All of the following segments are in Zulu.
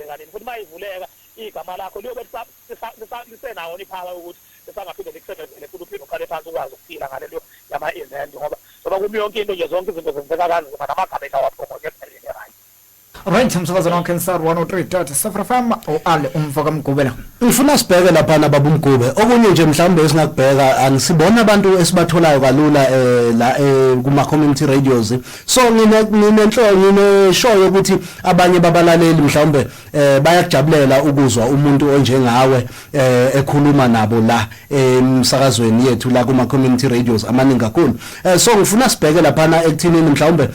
ivuleka nini futhi mayivuleka igama lakho liyobe lisenawo niphaka ukuthi lisangaphinde likusebenzele futhi uphinde uqale phansi ukwazi ukuphila ngalento yama-event ngoba kumi yonke into nje zonke izinto zenzeka kanzima namagama ethu awapromote ekupheleni right. Right, msakazi nonke Nsar 103.7 FM Ali Mgube. Ngifuna sibheke lapha nababa Mgube. Okunye nje mhlawumbe esingakubheka anisibona abantu esibatholayo kalula la kuma community radios. So ngineshoyo ukuthi abanye babalaleli mhlawumbe bayakujabulela ukuzwa umuntu onjengawe ekhuluma nabo la emsakazweni yethu la kuma community radios amaningi kakhulu. So ngifuna sibheke lapha ekuthinini mhlawumbe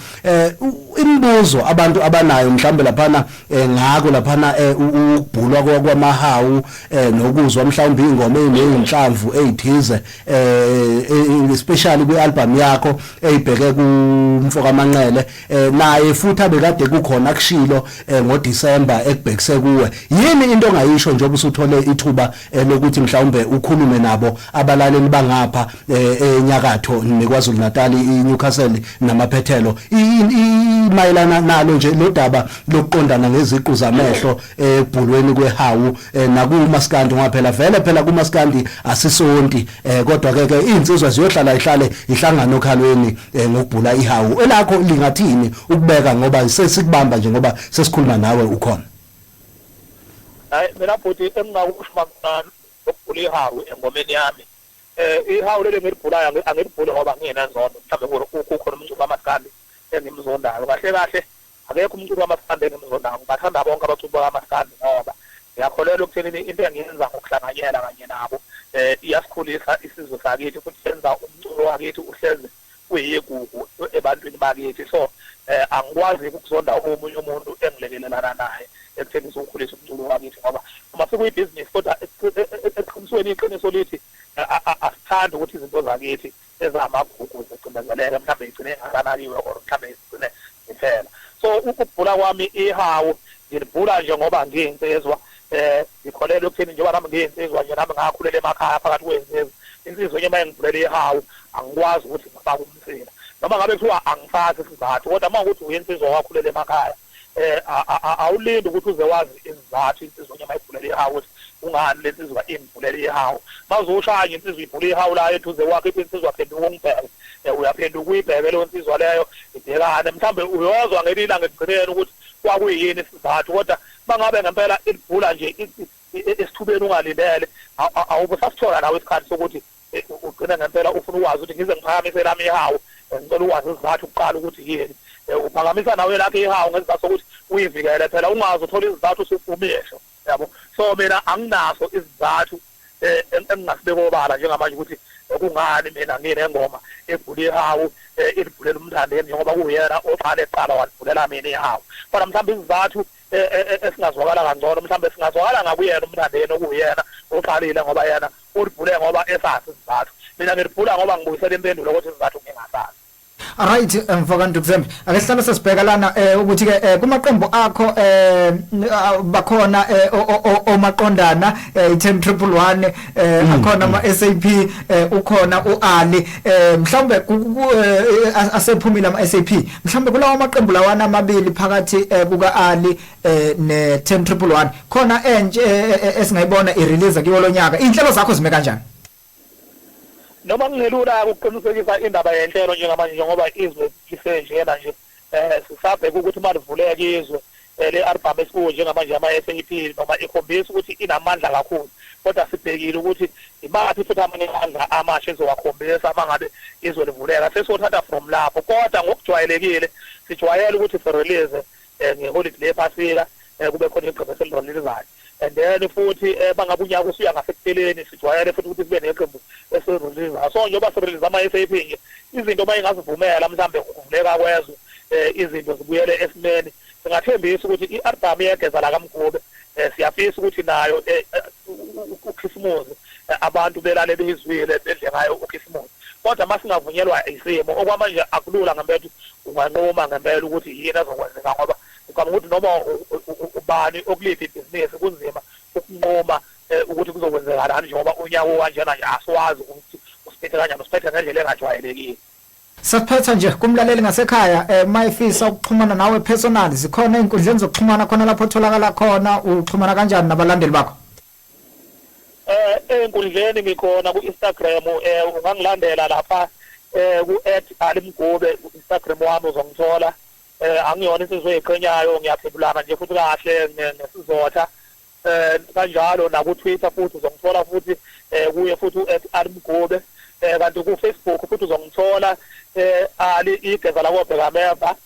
imibuzo abantu abanayo mhlawumbe lapha ngako lapha ukubhulwa kwamahawu nokuzwa mhlawumbe ingoma ezinhlamvu ezithize especially kwialbum yakho eyibheke kumfoka amanqele naye futhi abekade kukhona kushilo ngoDisemba ekubhekise kuwe yini into ongayisho njengoba usuthole ithuba lokuthi mhlawumbe ukhulume nabo abalaleli bangapha enyakatho neKwaZulu Natal iNewcastle namaphethelo mayelana nalo nje lodaba lokuqondana ngeziqu zamehlo ebhulweni kwehawu nakumaskandi ngaphela vele phela kumaskandi asisonti kodwa ke insizwa ziyohlala ihlangana okhalweni ngokubhula ihawu elakho lingathini ukubeka ngoba sesikubamba nje ngoba sesikhuluma nawe ukhona. Hayi mina futhi engingakusho makana ukubhula ihawu engomeni yami ihawu leli ngilibhulayo angilibhule ngoba nginenzondo mhlawumbe kukhona umuntu kamaskandi engimzondayo kahle akekho umuntu kamaskandi engimzondayo ngibathanda bonke abaculi bakaMaskandi ngoba ngiyakholelwa ukuthenini into engiyenza ngokuhlanganyela kanye nabo iyasikhulisa isizwe sakithi futhi senza umculo wakithi uhleze uyigugu ebantwini bakithi so angikwazi ukuzonda omunye umuntu engilekelelana naye ekutheni sokukhulisa umculo wakithi ngoba uma sekuyibhizinisi kodwa eqinisweni iqiniso lithi asithanda ukuthi izinto zakithi ezamagugu zicindezeleke mhlawumbe igcine engakanaliwe or mhlawumbe igcine iphela so ukubhula kwami ihawu ngilibhula nje ngoba ngiyinsizwa ngikholelwa ukuthini njengoba nami ngiyinsizwa nje nami ngakhulela emakhaya phakathi kwezinsizwa insizwa nje mayengibhulela ihawu angikwazi ukuthi ngifake umsila noma ngabe kuthiwa angifaki isizathu kodwa uma ukuthi uyinsizwa wakhulela emakhaya awulindi ukuthi uze wazi isizathu insizwa nje mayibhulela ihawu ukuthi ungani lensizwa imbhulela ihawu mazoshaya insizwa ibhula ihawu la eduze wakhe insizwa phenduka ungibheke uyaphenduka uyibheke leyo nsizwa leyo ibhekane mhlambe uyozwa ngelila ngekugcineni ukuthi kwakuyini isizathu kodwa bangabe ngempela ibhula nje esithubeni ungalindele awubusasithola nawe isikhathi sokuthi ugcina ngempela ufuna ukwazi ukuthi ngize ngiphakamise lami ihawu ngicela ukwazi isizathu ukuqala ukuthi yini uphakamisa nawe lakhe ihawu ngesizathu sokuthi uyivikele phela ungazi uthola izizathu usufumesho yabo so mina anginaso isizathu engingasibeka obala njengamanje ukuthi kungani mina nginengoma ebhule ihawu elibhulela umthandeni ngoba kuyena oqala eqala walibhulela mina ihawu kodwa mhlawumbe isizathu esingazwakala kangcono mhlawumbe singazwakala ngakuyena umthandeni okuyena oqalile ngoba yena ulibhule ngoba esasi isizathu mina ngilibhula ngoba ngibuyisela impendulo ukuthi isizathu ngingasazi. Alright mfoka Ndukuzembe ake sihlale sesibheka lana ukuthi ke kumaqembu akho bakhona omaqondana i1011 akhona ama SAP ukhona uAli mhlawumbe asephumile ama SAP mhlawumbe kulawa maqembu lawana amabili phakathi kuka Ali ne10111 khona esingayibona irelease kiwo lonyaka inhlelo zakho zime kanjani? Noma ngelula ukuqinisekisa indaba yenhlelo njengamanje ngoba izwe lisenjena nje sisabheka ukuthi malivuleke izwe le album esikuwo njengamanje ama SAP noma ikhombisa ukuthi inamandla kakhulu kodwa sibhekile ukuthi imaphi futhi amandla amasha ezowakhombisa mangabe izwe livuleka sesothatha from lapho kodwa ngokujwayelekile sijwayele ukuthi sirelease ngeholiday lephasika kube khona iqembu selireleasayo and then futhi bangabunyaka usuya ngasekupheleni sijwayele futhi ukuthi sibe neqembu esirelease so njengoba sirelease ama SAP nje izinto bayingazivumela mhlambe ukuvuleka kwezwe izinto zibuyele esimeni singathembisa ukuthi ialbum yegeza la kaMgube siyafisa ukuthi nayo uKhisimusi abantu belale bezizwile bedle ngayo uKhisimusi kodwa masingavunyelwa isimo okwamanje akulula ngempela unganqoma ngempela ukuthi yini azokwenzeka ngoba ucabanga ukuthi noma ubani okuliphi ibhizinisi kunzima ukunqoma ukuthi kuzokwenzeka kanjani njengoba unyaka kanjena nje asiwazi ukuthi usiphethe kanjani usiphethe ngendlela engajwayelekile. Saphetha nje kumlaleli ngasekhaya mayifisa ukuxhumana nawe personal zikhona inkundleni zokuxhumana khona lapho utholakala khona uxhumana kanjani nabalandeli bakho? Enkundleni ngikhona ku-Instagram ungangilandela lapha ku@Ali Mgube ku-Instagram wami uzongithola. Angiyona insizwe eqhenyayo ngiyaphendulana nje futhi kahle nesizotha. Kanjalo na ku Twitter futhi uzongithola futhi kuye futhi u@Ali Mgube. Kanti ku Facebook futhi uzongithola Ali igeza lakho Bhekameva.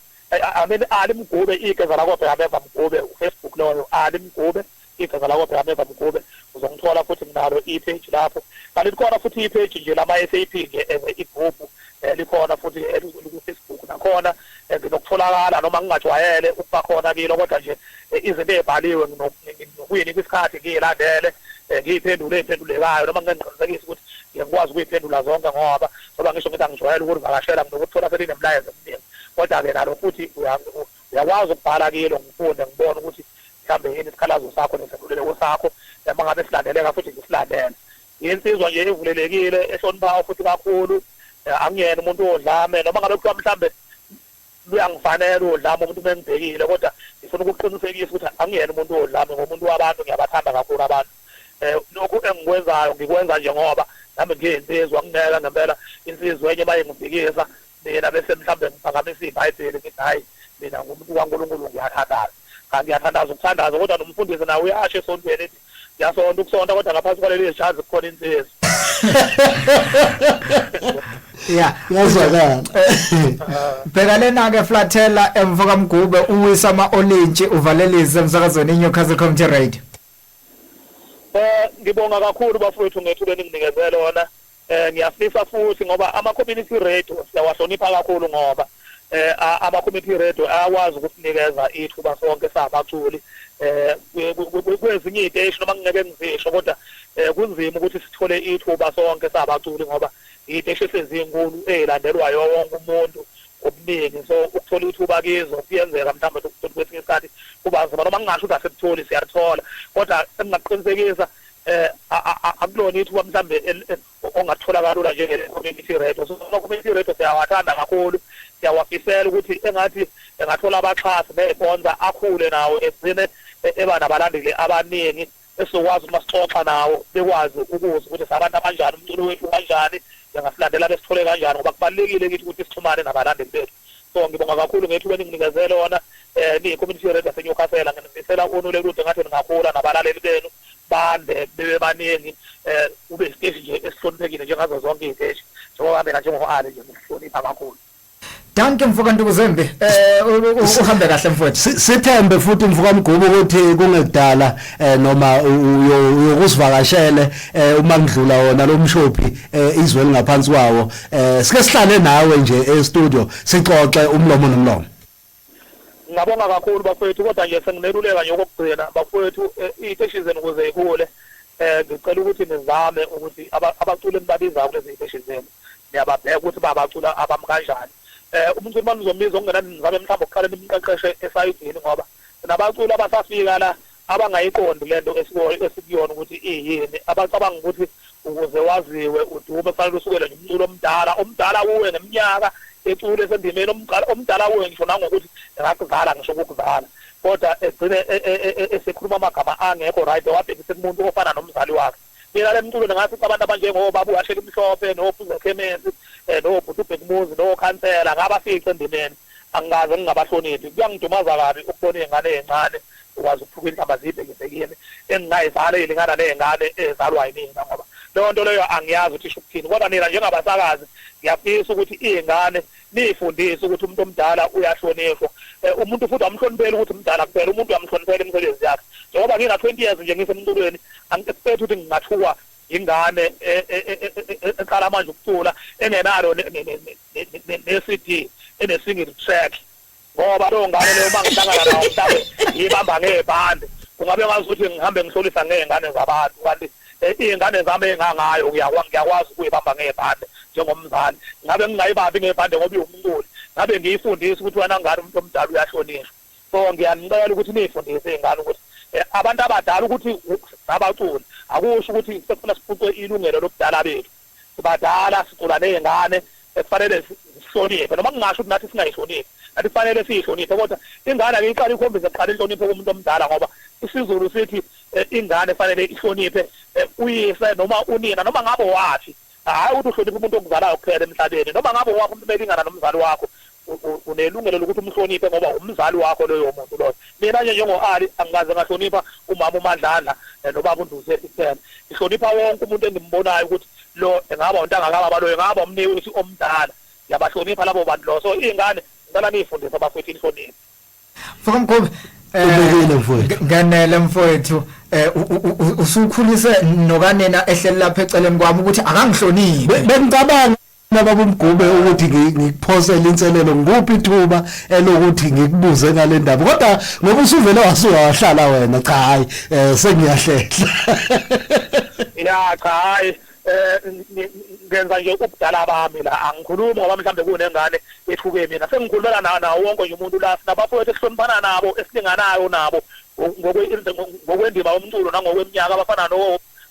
Ali Mgube igeza lakho Bhekameva Mgube uFacebook loyo Ali Mgube igeza lakho Bhekameva Mgube uzongithola futhi nginalo i-page lapho. Kanti likhona futhi i-page nje lama SAP i-group likhona futhi ku Facebook nakhona nginokutholakala noma ngingajwayele ukuba khona kilo kodwa nje izinto ezibhaliwe ngokuyini kwisikhathi ngiyilandele ngiyiphendule iphendulekayo noma ngiqinisekise ukuthi ngiyakwazi ukuyiphendula zonke ngoba ngisho ngithi angijwayele ukuvakashela ngokuthola selinemlayezo eminingi kodwa ke nalo futhi uyakwazi ukubhala kilo ngifunde ngibone ukuthi mhlambe yini isikhalazo sakho nesiphenduleko sakho noma ngabe silandeleka futhi ngisilandele. Insizwa nje evulelekile ehloniphayo futhi kakhulu angiyena umuntu odlame noma ngabe kuthiwa mhlambe luyangifanele odlame umuntu mengibhekile kodwa ngifuna ukuqinisekisa ukuthi angiyena umuntu odlame ngomuntu wabantu ngiyabathanda kakhulu abantu. Lokhu engikwenzayo ngikwenza nje ngoba nami ngiyinsizwa ngingeka ngempela insizwa enye bayengibhekisa mina bese mhlambe ngiphakamisa iBhayibheli ngithi hayi mina ngumuntu kaNkulunkulu ngiyathandaza. Ngiyathandaza ukuthandaza kodwa nomfundisi nawe uyasho esontweni ethi ngiyasonta ukusonta kodwa ngaphansi kwaleli zijazi kukhona insizwa. Yeah, yazwakala. Bhekalena ke Flathela emva kaMgube uwisa ama-olintshi uvalelise emsakazweni iNewcastle Community Radio. Ngibonga kakhulu bafowethu ngethule ninginikezele wona. Ngiyafisa futhi ngoba ama-community radio siyawahlonipha kakhulu ngoba ama-community radio ayakwazi ukusinikeza ithuba sonke sabaculi kwezinye iy'teshi noma ngingeke ngizisho kodwa kunzima ukuthi sithole ithuba sonke sabaculi ngoba iy'teshi esezinkulu ey'landelwayo wonke umuntu obuningi so ukuthola ithuba kizo kuyenzeka mhlawumbe kwesinye isikhathi kuba nzima noma ngingasho ukuthi asikutholi siyalithola kodwa engingaqinisekisa akulona ithuba mhlawumbe ongatholakala lula njenge-community radio. So ama-community radio siyawathanda kakhulu siyawafisela ukuthi engathi engathola abaxhasi ne-sponsor akhule nawo egcine eba nabalandeli abaningi esizokwazi uma sixoxa nawo bekwazi ukuzwa ukuthi sabantu abanjani umculo wethu kanjani ngasilandela besithole kanjani ngoba kubalulekile kithi ukuthi sixhumane nabalandeli bethu. So ngibonga kakhulu ngethuba eninginikezele wona niyi-community radio yaseNewcastle nginifisela unule lude ngathi ningakhula nabalaleli benu bande bebe baningi ube isiteshi nje esihloniphekile njengazo zonke iy'teshi njengoba mina njengo-Ali nje ngihlonipha kakhulu. Danke mfuka Ntukuzembe uhambe kahle mfowethu. Sithembe futhi mfuka Mgube ukuthi kungekudala noma uyokusivakashele uma ngidlula wona lo mshophi izwe lingaphansi kwawo sike sihlale nawe nje e-studio sixoxe umlomo nomlomo. Ngabonga kakhulu bafowethu kodwa nje sengineluleka nje okugcina bafowethu iy'teshi zenu ukuze yikhule ngicela ukuthi nizame ukuthi abaculi enibabizayo kulezi iy'teshi zenu niyababheka ukuthi babacula abami kanjani. Umuntu uma nizombiza okungenani nizame mhlawumbe ukuqala nimqeqeshe esayidini ngoba nabaculi abasafika la abangayiqondi lento esikuyona ukuthi iyini abacabanga ukuthi ukuze waziwe udume fanele usukele nje umculo omdala kuwe ngeminyaka ecule esendimeni omdala kuwe ngisho nangokuthi engakuzala ngisho ukukuzala kodwa egcine esekhuluma amagama angekho right wabhekise kumuntu ofana nomzali wakhe. Mina le mculo ngathi abantu abanjengobaba uwashela imhlophe nophuza khemesi nobhuti ubhekumuzi nokhansela ngabafice endimeni angaze ngingabahloniphi kuyangidumaza kabi ukubona iy'ngane ey'ncane ukwazi ukuphuka inhlamba zibhekisekini engingayizala ey'lingana ney'ngane ezalwa yinina ngoba leyo nto leyo angiyazi ukuthi isho ukuthini kodwa nina njengabasakazi ngiyafisa ukuthi iy'ngane niyifundise ukuthi umuntu omdala uyahlonishwa. Umuntu futhi amhlonipheli ukuthi mdala kuphela umuntu uyamhloniphela imisebenzi yakhe njengoba ngina-20 years nje ngisemculweni angi-expect ukuthi ngingathuka ingane eqala manje ukucula engenalo ne-CD ene-single track ngoba leyo ngane leyo uma ngihlangana nawo mhlawumbe ngiyibamba ngebhande kungabe ngazi ukuthi ngihambe ngihlolisa ngey'ngane zabantu kanti iy'ngane zami engangayo ngiyakwazi ukuyibamba ngebhande njengomzali ngabe ngingayibambi ngebhande ngoba iwumculi ngabe ngiyifundise ukuthi wena ngane umuntu omdala uyahlonishwa. So ngiyanicela ukuthi niyifundise iy'ngane ukuthi abantu abadala ukuthi nabaculi akusho ukuthi sekufuna siphucwe ilungelo lobudala bethu. Sibadala sicula ney'ngane kufanele sihloniphe noma kungasho ukuthi nathi singayihloniphi athi kufanele siyihloniphe kodwa ingane ake iqale ikhombise kuqala inhlonipho kumuntu omdala ngoba isiZulu sithi ingane fanele ihloniphe uyise noma unina noma ngabe wathi hayi ukuthi uhloniphe umuntu okuzalayo kuphela emhlabeni noma ngabe wakho umuntu belingana nomzali wakho unelungelo lokuthi umhloniphe ngoba umzali wakho loyo muntu loyo mina nje njengo-Ali angikaze ngahlonipha umama uMadlala nobaba uNdluze kuphela ihlonipha wonke umuntu engimbonayo ukuthi lo engaba untanga kababa lo engaba umnewethu omdala yabahlonipha labo bantu lo so ingane ngicela niyifundise abafowethu inhlonipho Mfaka Mgube ubekile mfowethu nganele mfowethu usukhulise nokanena ehleli lapha eceleni kwami ukuthi akangihloniphe bengicabanga nababa Mgube ukuthi ngikuphosela inselelo nguphi ithuba elokuthi ngikubuze ngale ndaba kodwa ngoba usuvele wahlala wena cha hayi sengiyahlela ya cha hayi ngenza nje ubudala bami la angikhulumi ngoba mhlambe kunengane ethuke mina sengikhulumela nawo wonke nje umuntu la sinabafowethu esihloniphana nabo esilinganayo nabo ngokwendima yomculo nangokweminyaka abafana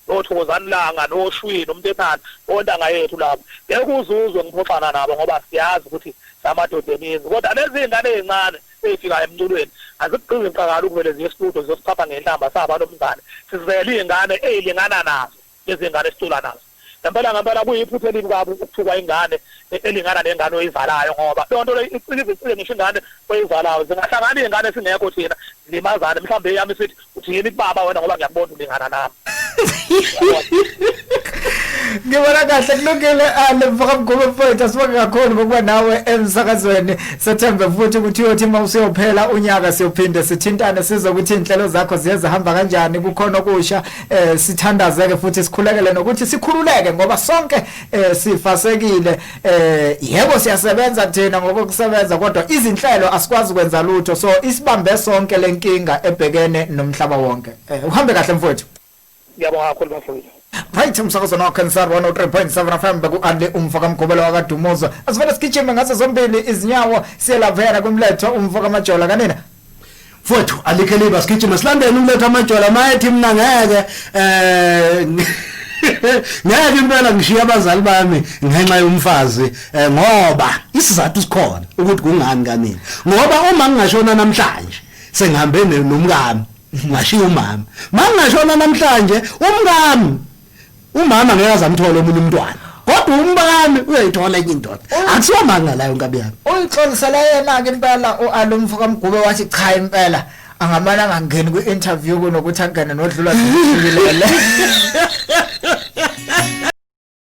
noThokozani Langa noShwi noMtethana ontanga yethu lapho ngeke uzuzwe ngiphoxana nabo ngoba siyazi ukuthi samadoda emizi kodwa lezi ingane ezincane ezifika emculweni azikuqizi iqakala ukuvele ziye estudio zosichapha ngenhlamba saba nomngane sizele izingane ezilingana nazo izingane esicula nazo ngempela kuyiphutha elibi kabi ukuthuka ingane elingana nengane oyizalayo ngoba lonto le icike ngisho ingane oyizalayo zingahlangana izingane singekho thina limazane mhlambe yami sithi uthi yini baba wena ngoba ngiyakubona ulingana nami ngibona kahle kulungile Mfaka Mgube mfowethu asibonge kakhulu ngokuba nawe emsakazweni sethembe futhi ukuthi uyothi uma usiyophela unyaka siyophinde sithintane sizokuthi inhlelo zakho ziye zihamba kanjani kukhona okusha sithandazeke futhi sikhulekele nokuthi sikhululeke ngoba sonke sifasekile yebo siyasebenza thina ngokusebenza kodwa izinhlelo asikwazi ukwenza lutho so isibambe sonke lenkinga ebhekene nomhlaba wonke uhambe kahle mfowethu ngiyabonga kakhulu bafowethu right umsakazo no Kansar 103.7 FM beku-Ali Mfaka Mgube wakadumuzo asivele sigijime ngazo zombili izinyawo siyelavera kumletho umfaka majola kanina mfowethu alikheliba sigijime silandele umletho amajola mayethi mina ngeke ngeke impela ngishiya abazali bami ngenxa yomfazi ngoba isizathu sikhona ukuthi kungani kanini ngoba uma ngingashona namhlanje sengihambe nomkami ngashiya umama mangashona namhlanje umama ngeke azamthola omunye umntwana kodwa umkami uyayithola enye indoda akusiwa manga layo nkabi yami uyixolisela yena ke impela uAli Mfaka Mgube wathi cha impela angamana angangeni ku-interview kunokuthi angene nodlula zihlukile